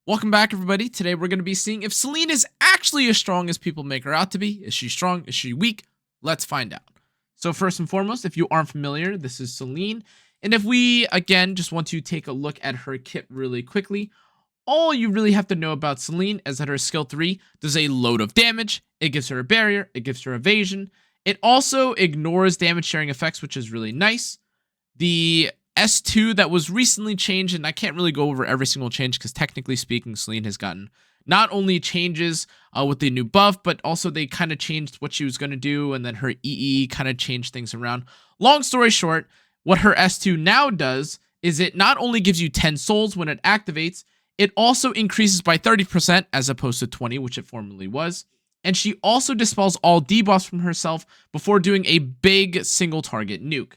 Welcome back, everybody. Today we're going to be seeing if Celine is actually as strong as people make her out to be. Is she strong? Is she weak? Let's find out. So first and foremost, if you aren't familiar, this is Celine. And if we, again, just want to take a look at her kit really quickly, all you really have to know about Celine is that her skill 3 does a load of damage. It gives her a barrier. It gives her evasion. It also ignores damage sharing effects, which is really nice. The S2 that was recently changed, and I can't really go over every single change because technically speaking, Celine has gotten not only changes with the new buff, but also they kind of changed what she was going to do, and then her EE kind of changed things around. Long story short, what her S2 now does is it not only gives you 10 souls when it activates, it also increases by 30% as opposed to 20, which it formerly was. And she also dispels all debuffs from herself before doing a big single target nuke.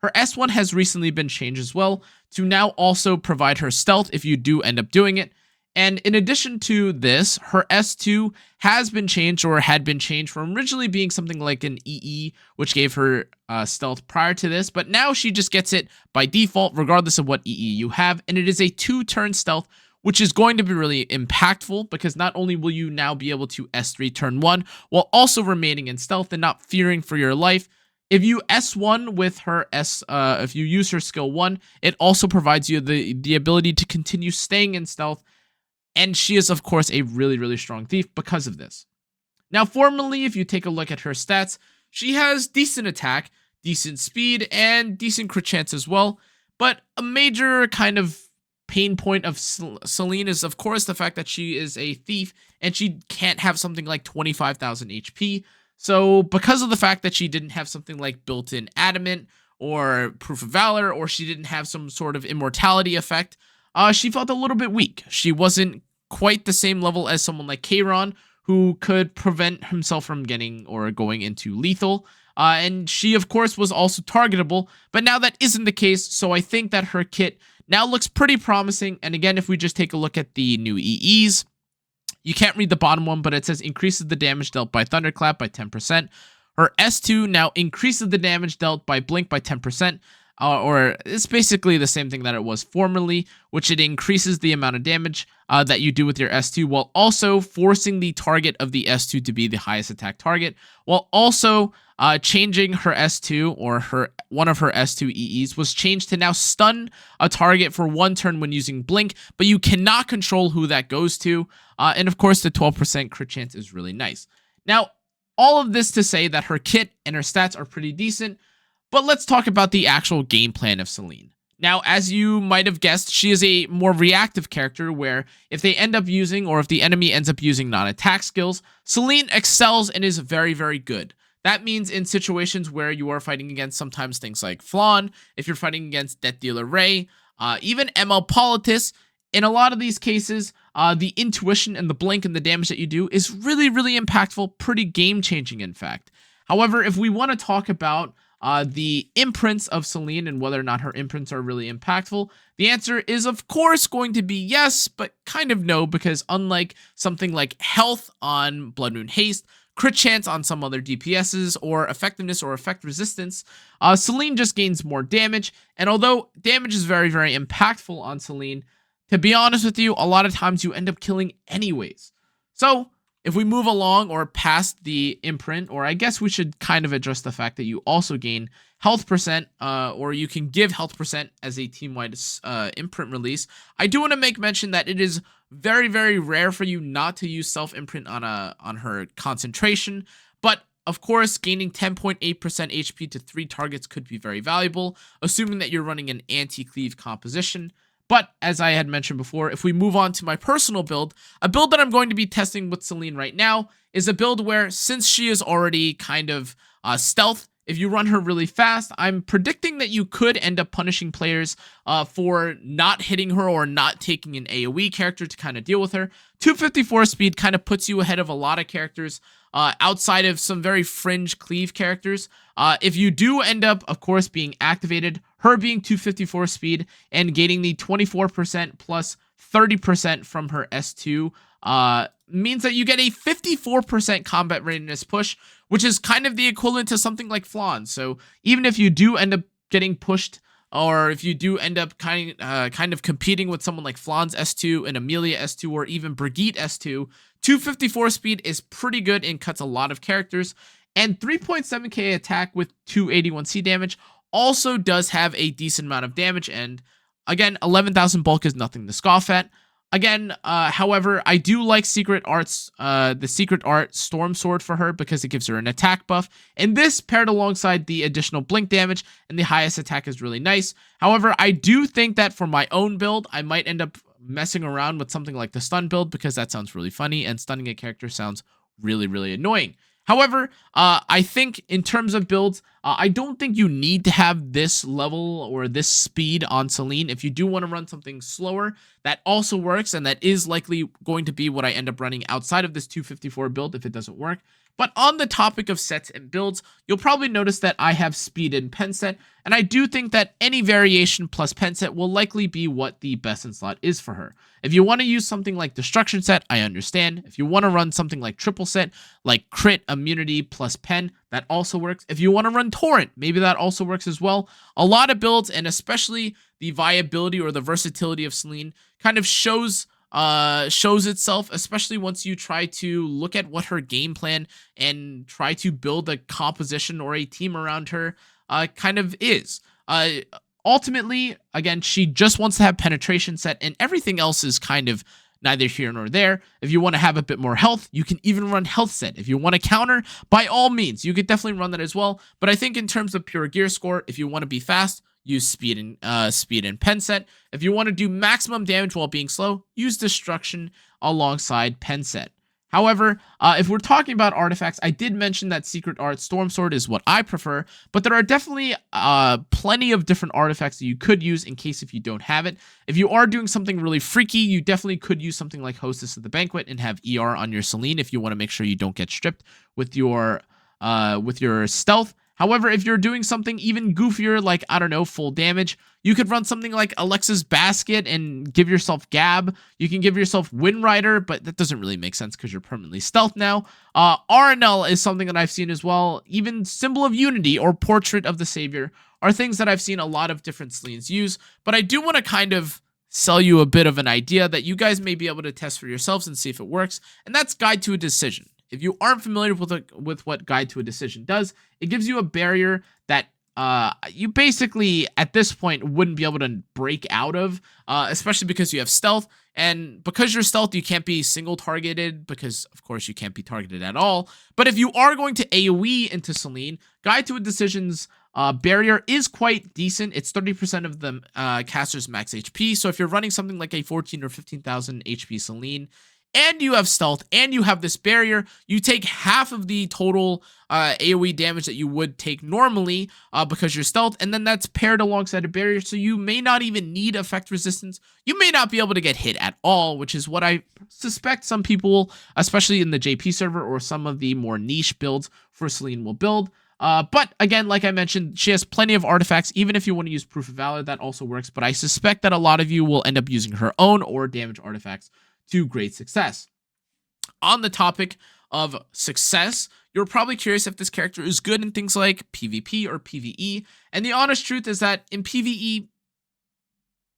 Her S1 has recently been changed as well to now also provide her stealth if you do end up doing it. And in addition to this, her S2 has been changed or had been changed from originally being something like an EE, which gave her stealth prior to this. But now she just gets it by default, regardless of what EE you have. And it is a 2-turn stealth, which is going to be really impactful because not only will you now be able to S3 turn 1 while also remaining in stealth and not fearing for your life. If you S1 with her if you use her skill 1, it also provides you the ability to continue staying in stealth, and she is of course a really strong thief because of this. Now formerly, if you take a look at her stats, she has decent attack, decent speed, and decent crit chance as well, but a major kind of pain point of Celine is of course the fact that she is a thief and she can't have something like 25,000 HP. So because of the fact that she didn't have something like built-in adamant or proof of valor, or she didn't have some sort of immortality effect, she felt a little bit weak. She wasn't quite the same level as someone like Kayron, who could prevent himself from getting or going into lethal. And she, of course, was also targetable, but now that isn't the case, so I think that her kit now looks pretty promising. And again, if we just take a look at the new EEs, you can't read the bottom one, but it says increases the damage dealt by Thunderclap by 10%. Her S2 now increases the damage dealt by Blink by 10%, or it's basically the same thing that it was formerly, which it increases the amount of damage that you do with your S2 while also forcing the target of the S2 to be the highest attack target, while also changing her S2 or one of her S2 EEs was changed to now stun a target for 1 turn when using Blink, but you cannot control who that goes to. And of course, the 12% crit chance is really nice. Now, all of this to say that her kit and her stats are pretty decent, but let's talk about the actual game plan of Celine. Now, as you might have guessed, she is a more reactive character where if they end up using or if the enemy ends up using non-attack skills, Celine excels and is very good. That means in situations where you are fighting against sometimes things like Flan, if you're fighting against Death Dealer Ray, even ML Politis, in a lot of these cases, the intuition and the blink and the damage that you do is really impactful, pretty game-changing in fact. However, if we want to talk about the imprints of Celine and whether or not her imprints are really impactful, the answer is of course going to be yes, but kind of no, because unlike something like health on Blood Moon Haste, crit chance on some other DPSs, or effectiveness or effect resistance, Celine just gains more damage. And although damage is very impactful on Celine, to be honest with you, a lot of times you end up killing anyways. So if we move along or past the imprint, or I guess we should kind of address the fact that you also gain health percent, or you can give health percent as a team-wide imprint release. I do want to make mention that it is very rare for you not to use self-imprint on her concentration, but of course, gaining 10.8% HP to 3 targets could be very valuable, assuming that you're running an anti-cleave composition. But as I had mentioned before, if we move on to my personal build, a build that I'm going to be testing with Celine right now is a build where, since she is already kind of stealth, if you run her really fast, I'm predicting that you could end up punishing players for not hitting her or not taking an AoE character to kind of deal with her. 254 speed kind of puts you ahead of a lot of characters outside of some very fringe cleave characters. If you do end up, of course, being activated, her being 254 speed and gaining the 24% plus 30% from her S2 means that you get a 54% combat readiness push, which is kind of the equivalent to something like Flan. So even if you do end up getting pushed or if you do end up kind of competing with someone like Flan's S2 and Amelia S2 or even Brigitte S2, 254 speed is pretty good and cuts a lot of characters. And 3.7k attack with 281c damage also does have a decent amount of damage. And again, 11,000 bulk is nothing to scoff at. Again, however, I do like the Secret Art Storm Sword for her because it gives her an attack buff. And this paired alongside the additional blink damage and the highest attack is really nice. However, I do think that for my own build, I might end up messing around with something like the stun build because that sounds really funny and stunning a character sounds really, really annoying. However, I think in terms of builds, I don't think you need to have this level or this speed on Celine. If you do want to run something slower, that also works, and that is likely going to be what I end up running outside of this 254 build if it doesn't work. But on the topic of sets and builds, you'll probably notice that I have speed in pen set, and I do think that any variation plus pen set will likely be what the best in slot is for her. If you want to use something like destruction set, I understand. If you want to run something like triple set, like crit, immunity plus pen, that also works. If you want to run torrent, maybe that also works as well. A lot of builds, and especially the viability or the versatility of Celine, kind of shows itself, especially once you try to look at what her game plan and try to build a composition or a team around her kind of is. Ultimately, again, she just wants to have penetration set, and everything else is kind of neither here nor there. If you want to have a bit more health, you can even run health set. If you want to counter, by all means, you could definitely run that as well. But I think in terms of pure gear score, if you want to be fast, use speed and pen set. If you want to do maximum damage while being slow, use destruction alongside pen set. However, if we're talking about artifacts, I did mention that Secret Art Storm Sword is what I prefer, but there are definitely plenty of different artifacts that you could use in case if you don't have it. If you are doing something really freaky, you definitely could use something like Hostess of the Banquet and have ER on your Celine if you want to make sure you don't get stripped with your stealth. However, if you're doing something even goofier, like, I don't know, full damage, you could run something like Alexa's Basket and give yourself Gab. You can give yourself Wind Rider, but that doesn't really make sense because you're permanently stealth now. RNL is something that I've seen as well. Even Symbol of Unity or Portrait of the Savior are things that I've seen a lot of different Celines use. But I do want to kind of sell you a bit of an idea that you guys may be able to test for yourselves and see if it works, and that's Guide to a Decision. If you aren't familiar with what Guide to a Decision does, it gives you a barrier that you basically, at this point, wouldn't be able to break out of, especially because you have stealth. And because you're stealth, you can't be single targeted because, of course, you can't be targeted at all. But if you are going to AoE into Celine, Guide to a Decision's barrier is quite decent. It's 30% of the caster's max HP. So if you're running something like a 14 or 15,000 HP Celine, and you have stealth, and you have this barrier, you take half of the total AoE damage that you would take normally because you're stealth, and then that's paired alongside a barrier, so you may not even need effect resistance. You may not be able to get hit at all, which is what I suspect some people, especially in the JP server or some of the more niche builds for Celine, will build. But again, like I mentioned, she has plenty of artifacts. Even if you want to use Proof of Valor, that also works, but I suspect that a lot of you will end up using her own or damage artifacts to great success. On the topic of success, you're probably curious if this character is good in things like PvP or PvE, and the honest truth is that in PvE,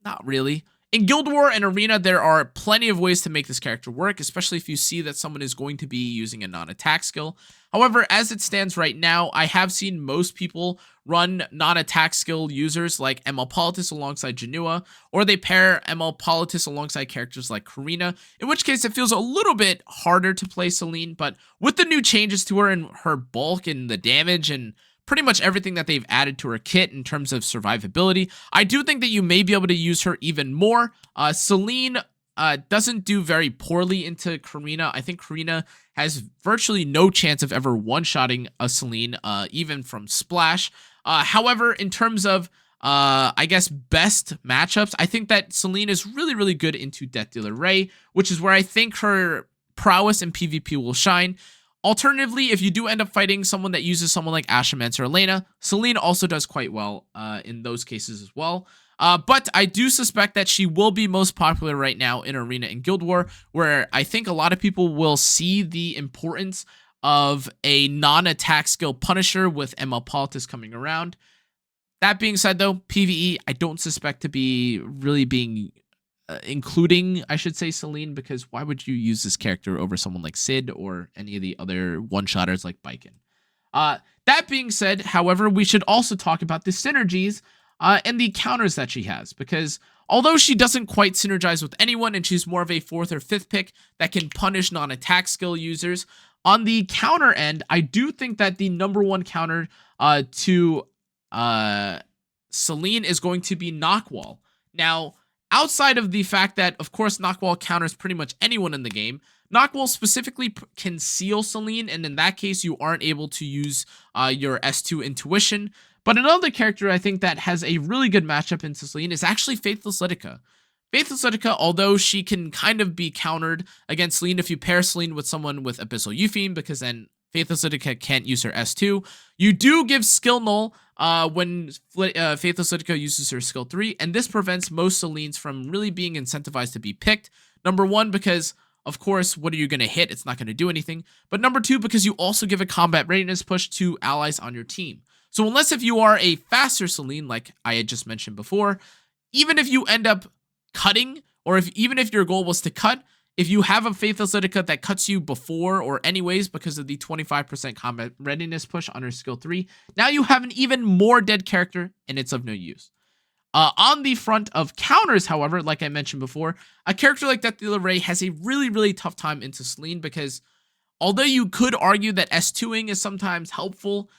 not really. In Guild War and Arena, there are plenty of ways to make this character work, especially if you see that someone is going to be using a non-attack skill. However, as it stands right now, I have seen most people run non-attack skill users like ML Politis alongside Janua, or they pair ML Politis alongside characters like Karina, in which case it feels a little bit harder to play Celine, but with the new changes to her and her bulk and the damage and pretty much everything that they've added to her kit in terms of survivability, I do think that you may be able to use her even more. Celine doesn't do very poorly into Karina. I think Karina has virtually no chance of ever one-shotting a Celine, even from Splash. However, in terms of, I guess, best matchups, I think that Celine is really, really good into Death Dealer Ray, which is where I think her prowess in PvP will shine. Alternatively, if you do end up fighting someone that uses someone like Ashamancer or Elena, Celine also does quite well in those cases as well. But I do suspect that she will be most popular right now in Arena and Guild War, where I think a lot of people will see the importance of a non-attack skill Punisher with ML Politis coming around. That being said, though, PvE, I don't suspect to be really being including, I should say, Celine, because why would you use this character over someone like Sid or any of the other one-shotters like Biken? That being said, however, we should also talk about the synergies and the counters that she has, because although she doesn't quite synergize with anyone and she's more of a 4th or 5th pick that can punish non-attack skill users, on the counter end, I do think that the #1 counter to Celine is going to be Knockwall. Now, outside of the fact that, of course, Knockwall counters pretty much anyone in the game, Knockwall specifically can seal Celine, and in that case, you aren't able to use your S2 intuition. But another character I think that has a really good matchup into Celine is actually Faithless Lidica. Faithless Lidica, although she can kind of be countered against Celine if you pair Celine with someone with Abyssal Eupheme, because then Faithless Lidica can't use her S2. You do give skill null when Faithless Lidica uses her skill 3, and this prevents most Celines from really being incentivized to be picked. #1, because, of course, what are you going to hit? It's not going to do anything. But #2, because you also give a combat readiness push to allies on your team. So unless if you are a faster Celine, like I had just mentioned before, even if you end up cutting, or even if your goal was to cut, if you have a Faithless Lidica that cuts you before or anyways because of the 25% combat readiness push on her skill 3, now you have an even more dead character, and it's of no use. On the front of counters, however, like I mentioned before, a character like Death Dealer Ray has a really, really tough time into Celine, because although you could argue that S2ing is sometimes helpful,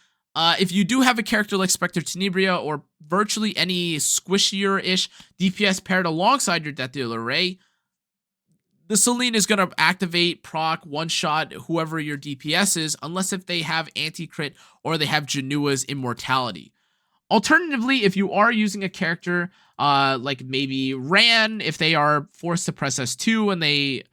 if you do have a character like Spectre Tenebria or virtually any squishier-ish DPS paired alongside your Death Dealer Ray, the Celine is going to activate, proc, one-shot whoever your DPS is, unless if they have anti-crit or they have Janua's Immortality. Alternatively, if you are using a character like maybe Ran, if they are forced to press S2 and they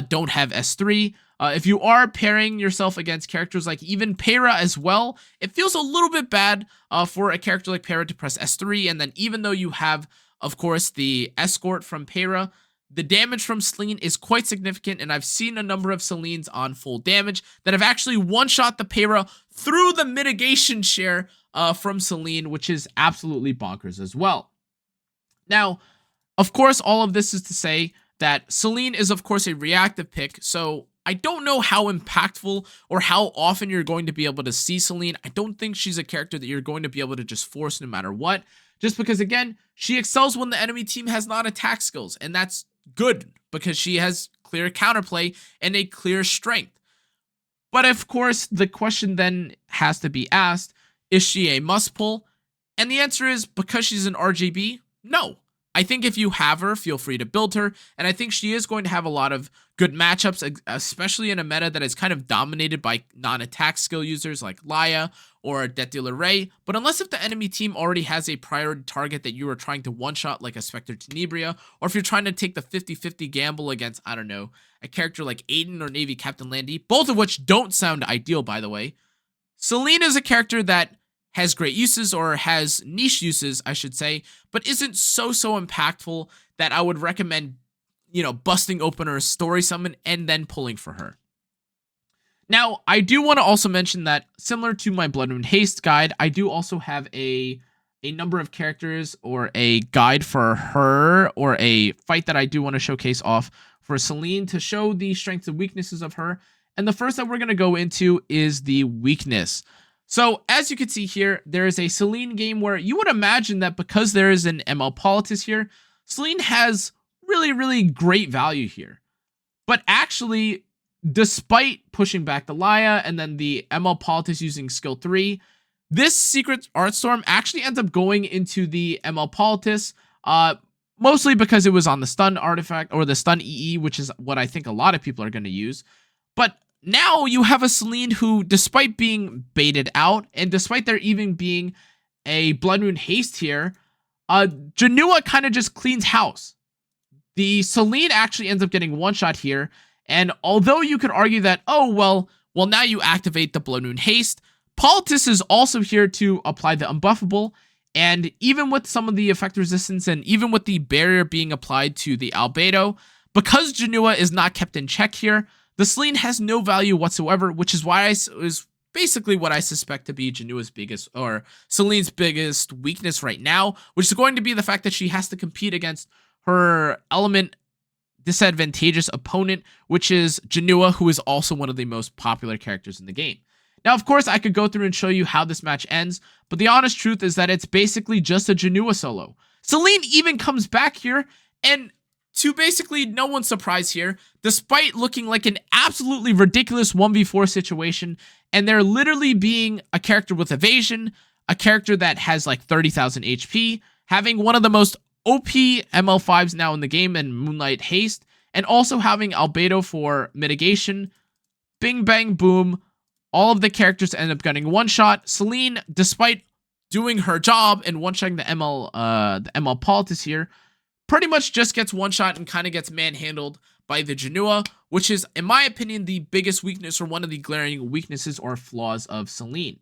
don't have S3, if you are pairing yourself against characters like even Pera as well, it feels a little bit bad for a character like Pera to press S3, and then even though you have, of course, the escort from Pera, the damage from Celine is quite significant, and I've seen a number of Celines on full damage that have actually one-shot the Pera through the mitigation share from Celine, which is absolutely bonkers as well. Now, of course, all of this is to say that Celine is, of course, a reactive pick, so I don't know how impactful or how often you're going to be able to see Celine. I don't think she's a character that you're going to be able to just force no matter what, just because, again, she excels when the enemy team has non-attack skills, and that's good because she has clear counterplay and a clear strength. But of course, the question then has to be asked, is she a must pull? And the answer is, because she's an RGB, no. I think if you have her, feel free to build her, and I think she is going to have a lot of good matchups, especially in a meta that is kind of dominated by non-attack skill users like Laya or Death Dealer Ray. But unless if the enemy team already has a priority target that you are trying to one-shot like a Spectre Tenebria, or if you're trying to take the 50-50 gamble against, I don't know, a character like Aiden or Navy Captain Landy, both of which don't sound ideal, by the way, Celine is a character that has great uses, or has niche uses, I should say, but isn't so impactful that I would recommend, busting open her story summon and then pulling for her. Now, I do want to also mention that, similar to my Blood Moon Haste guide, I do also have a number of characters or a guide for her, or a fight that I do want to showcase off for Celine to show the strengths and weaknesses of her. And the first that we're going to go into is the weakness. So, as you can see here, there is a Celine game where you would imagine that because there is an ML Politis here, Celine has really, really great value here. But actually, despite pushing back the Laya and then the ML Politis using skill 3, this Secret Art Storm actually ends up going into the ML Politis, mostly because it was on the stun artifact, or the stun EE, which is what I think a lot of people are going to use. But now you have a Celine who, despite being baited out, and despite there even being a Blood Moon Haste here, Janua kind of just cleans house. The Celine actually ends up getting one shot here, and although you could argue that, oh, well, now you activate the Blood Moon Haste, Politis is also here to apply the unbuffable, and even with some of the effect resistance, and even with the barrier being applied to the Albedo, because Janua is not kept in check here, the Celine has no value whatsoever, which is why I was basically what I suspect to be Janua's biggest, or Celine's biggest weakness right now, which is going to be the fact that she has to compete against her element disadvantageous opponent, which is Janua, who is also one of the most popular characters in the game. Now, of course, I could go through and show you how this match ends, but the honest truth is that it's basically just a Janua solo. Celine even comes back here, and to basically no one's surprise here, despite looking like an absolutely ridiculous 1v4 situation, and there literally being a character with evasion, a character that has like 30,000 HP, having one of the most OP ML5s now in the game and Moonlight Haste, and also having Albedo for mitigation, bing bang boom, all of the characters end up getting one shot. Celine, despite doing her job and one-shotting the ML Politis here, pretty much just gets one shot and kind of gets manhandled by the Janua, which is, in my opinion, the biggest weakness or one of the glaring weaknesses or flaws of Celine.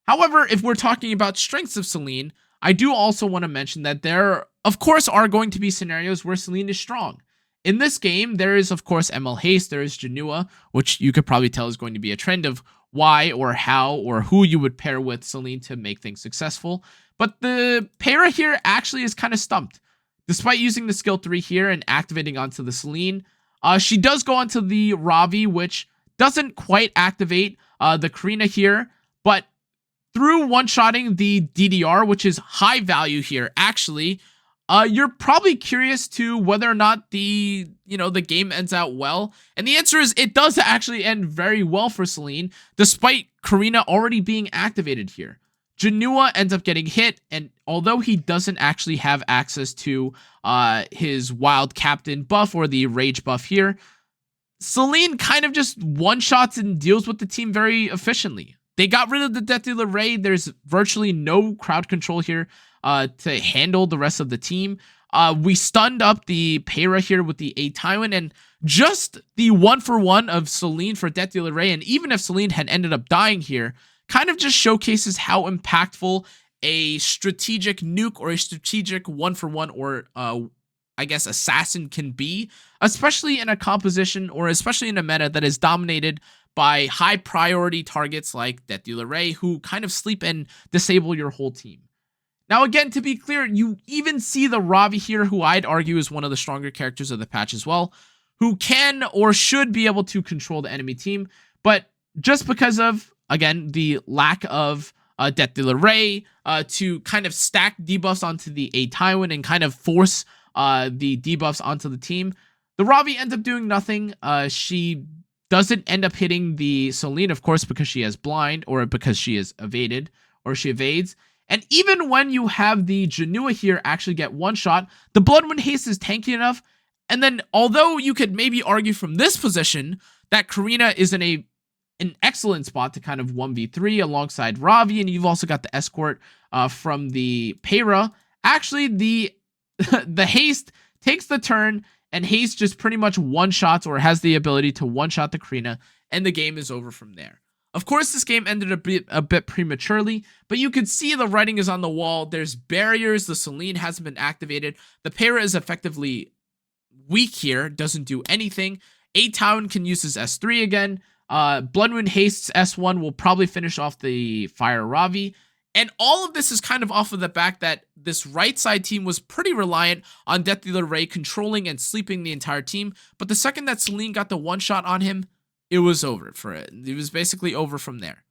However, if we're talking about strengths of Celine, I do also want to mention that there, of course, are going to be scenarios where Celine is strong. In this game, there is, of course, ML Haste, there is Janua, which you could probably tell is going to be a trend of why or how or who you would pair with Celine to make things successful. But the para here actually is kind of stumped. Despite using the skill 3 here and activating onto the Celine, she does go onto the Ravi, which doesn't quite activate the Karina here, but through one-shotting the DDR, which is high value here, actually, you're probably curious to whether or not the game ends out well. And the answer is it does actually end very well for Celine, despite Karina already being activated here. Janua ends up getting hit, and although he doesn't actually have access to his Wild Captain buff or the Rage buff here, Celine kind of just one-shots and deals with the team very efficiently. They got rid of the Death Dealer Ray. There's virtually no crowd control here to handle the rest of the team. We stunned up the Para here with the A Tywin, and just the 1-for-1 of Celine for Death Dealer Ray, and even if Celine had ended up dying here, kind of just showcases how impactful a strategic nuke or a strategic 1-for-1 or I guess assassin can be, especially in a composition or especially in a meta that is dominated by high priority targets like Death Dealer Ray, who kind of sleep and disable your whole team. Now, again, to be clear, you even see the Ravi here, who I'd argue is one of the stronger characters of the patch as well, who can or should be able to control the enemy team, but just because of, again, the lack of Death Dealer Ray to kind of stack debuffs onto the A Tywin and kind of force the debuffs onto the team, the Ravi ends up doing nothing. She doesn't end up hitting the Celine, of course, because she has blind or because she is evaded or she evades. And even when you have the Janua here actually get one shot, the Bloodwind Haste is tanky enough. And then, although you could maybe argue from this position that Karina is in an excellent spot to kind of 1v3 alongside Ravi, and you've also got the escort from the Para, actually the the Haste takes the turn, and Haste just pretty much one-shots or has the ability to one-shot the Karina, and the game is over from there. Of course, this game ended a bit prematurely, but you can see the writing is on the wall. There's barriers. The Celine hasn't been activated. The Para is effectively weak here, doesn't do anything. A Town can use his S3 again. Bloodwind Haste's S1 will probably finish off the Fire Ravi. And all of this is kind of off of the back that this right side team was pretty reliant on Death Dealer Ray controlling and sleeping the entire team. But the second that Celine got the one shot on him, it was over for it. It was basically over from there.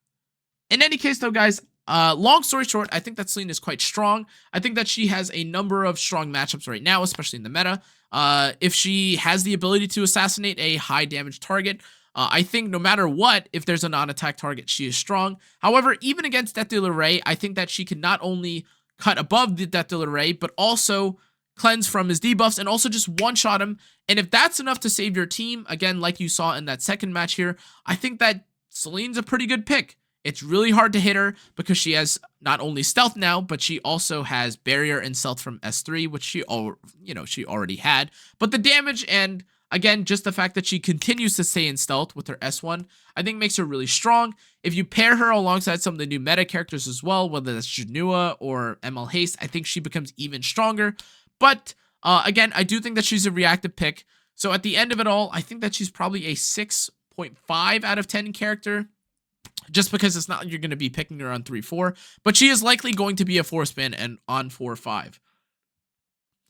In any case, though, guys, long story short, I think that Celine is quite strong. I think that she has a number of strong matchups right now, especially in the meta. If she has the ability to assassinate a high damage target, I think no matter what, if there's a non-attack target, she is strong. However, even against Death Dealer Ray, I think that she can not only cut above the Death Dealer Ray, but also cleanse from his debuffs and also just one-shot him. And if that's enough to save your team, again, like you saw in that second match here, I think that Celine's a pretty good pick. It's really hard to hit her because she has not only stealth now, but she also has barrier and stealth from S3, which she already had. But the damage and, again, just the fact that she continues to stay in stealth with her S1, I think makes her really strong. If you pair her alongside some of the new meta characters as well, whether that's Janua or ML Haste, I think she becomes even stronger. But, again, I do think that she's a reactive pick. So at the end of it all, I think that she's probably a 6.5 out of 10 character. just because it's not like you're going to be picking her on 3-4, but she is likely going to be a 4-spin and on 4-5.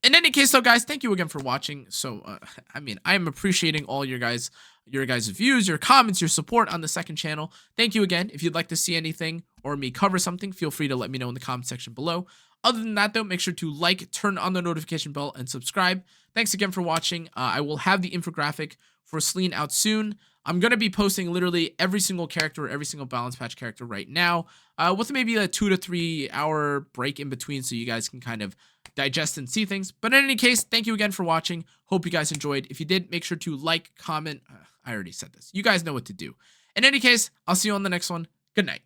In any case, though, guys, thank you again for watching. So, I mean, I am appreciating all your guys' views, your comments, your support on the second channel. Thank you again. If you'd like to see anything or me cover something, feel free to let me know in the comment section below. Other than that, though, make sure to like, turn on the notification bell, and subscribe. Thanks again for watching. I will have the infographic for Celine out soon. I'm going to be posting literally every single character, every single balance patch character right now, with maybe a 2 to 3 hour break in between so you guys can kind of digest and see things. But in any case, thank you again for watching. Hope you guys enjoyed. If you did, make sure to like, comment. I already said this. You guys know what to do. In any case, I'll see you on the next one. Good night.